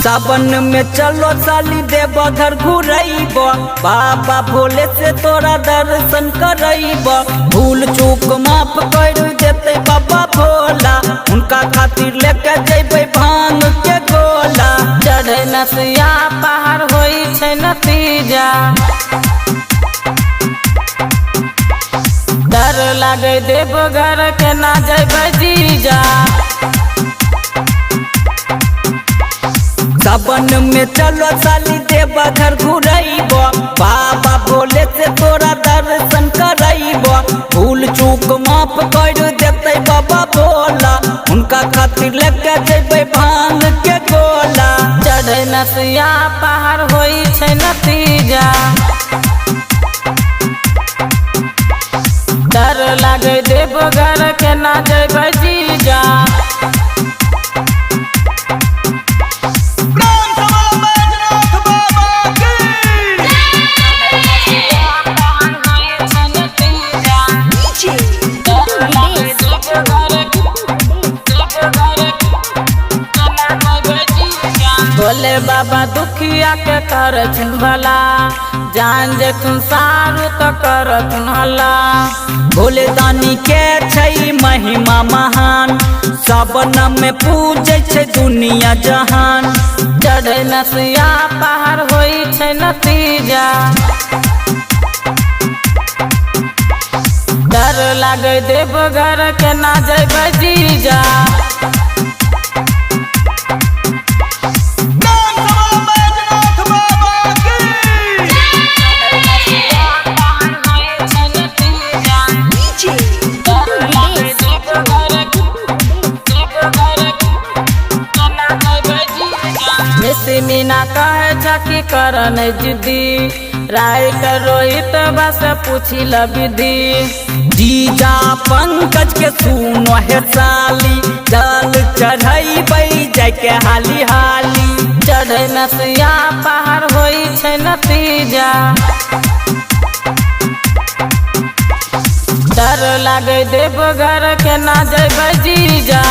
सावन में चलो साली देव घर घुरैब, बाबा भोले से तोरा दर्शन करैब। भूल चूक माफ कर देते बाबा भोला, उनका खातिर लेके जेबै भांग के गोला। चढ़े नसिया पहाड़ होई छै नतीजा, डर लागे देव घर के ना जेबै जीजा। सावन में चलो साली देव घर घुरैब, बाबा भोले से तोरा दर्शन करैब। भूल चूक माफ कर देते बाबा भोला, उनका खातिर लेके जेबै भांग के गोला। चढ़े नसिया पहाड़ होई छै नतीजा, डर लागे देव घर के ना जेबै जीजा। भोले बाबा दुखिया के करथुन भला, जान जेथुन सारू तो करथुन हला। भोले दानी के छै महिमा महान, सावन में पूजे छै दुनिया जहान। चढ़े नसिया पहाड़ होई छै नतीजा, डर लागे देव घर के ना जेबै जीजा। मीना कहे छकी करन जिद्दी, राइट रोहित बस पूछी ल विधि। जीजा पंकज के सुनो हे साली, जल चढ़ैबै जाके हाली हाली। चढ़े नसिया पहाड़ होई छै नतीजा, डर लागे देव घर के ना जेबै जीजा।